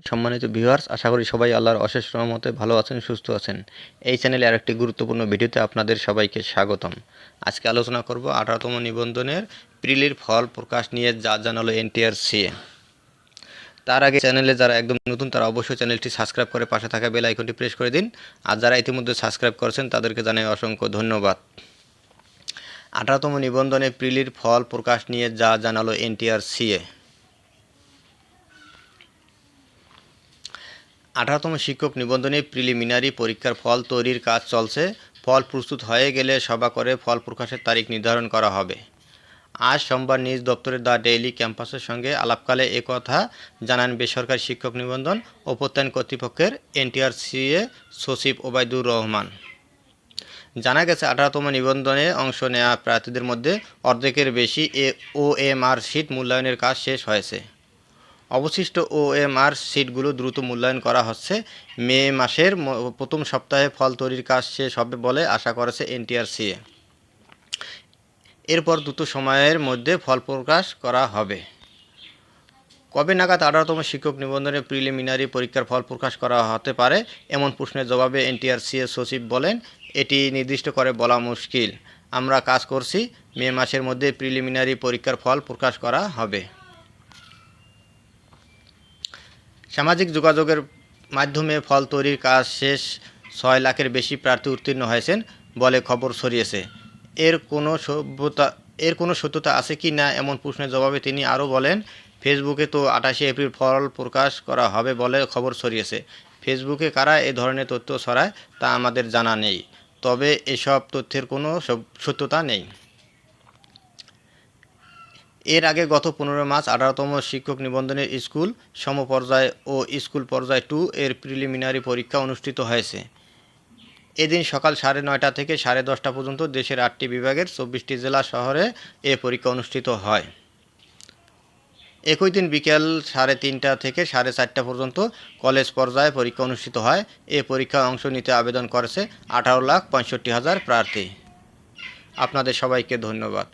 সম্মানিত ভিউয়ার্স, আশা করি সবাই আল্লাহর অশেষ রহমতে ভালো আছেন, সুস্থ আছেন। এই চ্যানেলে আরেকটি গুরুত্বপূর্ণ ভিডিওতে আপনাদের সবাইকে স্বাগতম। আজকে আলোচনা করব 18তম নিবন্ধনের প্রিলির ফল প্রকাশ নিয়ে যা জানালো এনটিআরসিএ। তার আগে চ্যানেলে যারা একদম নতুন তারা অবশ্যই চ্যানেলটি সাবস্ক্রাইব করে পাশে থাকা বেল আইকনটি প্রেস করে দিন। আর যারা ইতিমধ্যে সাবস্ক্রাইব করেছেন তাদেরকে জানাই অসংখ্য ধন্যবাদ। 18তম নিবন্ধনে প্রিলির ফল প্রকাশ নিয়ে যা জানালো এনটিআরসিএ। 18তম শিক্ষক নিবন্ধনে প্রিলিমিনারি পরীক্ষার ফল তৈরির কাজ চলছে। ফল প্রস্তুত হয়ে গেলে সভা করে ফল প্রকাশের তারিখ নির্ধারণ করা হবে। আজ সোমবার নিজ দপ্তরের দ্য ডেইলি ক্যাম্পাসের সঙ্গে আলাপকালে একথা জানান বেসরকারি শিক্ষক নিবন্ধন ও প্রত্যয়ন কর্তৃপক্ষের এনটিআরসিএ সচিব ওবায়দুর রহমান। জানা গেছে 18তম নিবন্ধনে অংশ নেওয়া প্রার্থীদের মধ্যে অর্ধেকের বেশি ওএমআর সিট মূল্যায়নের কাজ শেষ হয়েছে। অবশিষ্ট ওএমআর সিটগুলো দ্রুত মূল্যায়ন করা হচ্ছে। মে মাসের প্রথম সপ্তাহে ফল তৈরির কাজ শেষ হবে বলে আশা করেছে এনটিআরসিএ। এরপর দ্রুত সময়ের মধ্যে ফল প্রকাশ করা হবে। কবে নাগাদ 18তম শিক্ষক নিবন্ধনে প্রিলিমিনারি পরীক্ষার ফল প্রকাশ করা হতে পারে এমন প্রশ্নের জবাবে এনটিআরসিএ সচিব বলেন, এটি নির্দিষ্ট করে বলা মুশকিল। আমরা কাজ করছি, মে মাসের মধ্যে প্রিলিমিনারি পরীক্ষার ফল প্রকাশ করা হবে। সামাজিক যোগাযোগের মাধ্যমে ফল তৈরির কাজ শেষ 6 লাখের বেশি প্রার্থী উত্তীর্ণ হয়েছেন বলে খবর ছড়িয়েছে। এর কোনো সত্যতা আছে কি না এমন প্রশ্নের জবাবে তিনি আরও বলেন, ফেসবুকে তো 28 এপ্রিল ফল প্রকাশ করা হবে বলে খবর ছড়িয়েছে। ফেসবুকে কারা এ ধরনের তথ্য ছড়ায় তা আমাদের জানা নেই, তবে এসব তথ্যের কোনো সত্যতা নেই। এর আগে গত 15 মার্চ 18তম শিক্ষক নিবন্ধনের স্কুল সমপর্যায় ও স্কুল পর্যায় 2 এর প্রিলিমিনারি পরীক্ষা অনুষ্ঠিত হয়েছে। এদিন সকাল 9:30 থেকে 10:30 পর্যন্ত দেশের 8টি বিভাগের 24টি জেলা শহরে এ পরীক্ষা অনুষ্ঠিত হয়। একই দিন বিকেল 3:30 থেকে 4:30 পর্যন্ত কলেজ পর্যায়ে পরীক্ষা অনুষ্ঠিত হয়। এ পরীক্ষায় অংশ নিতে আবেদন করেছে 18,65,000 প্রার্থী। আপনাদের সবাইকে ধন্যবাদ।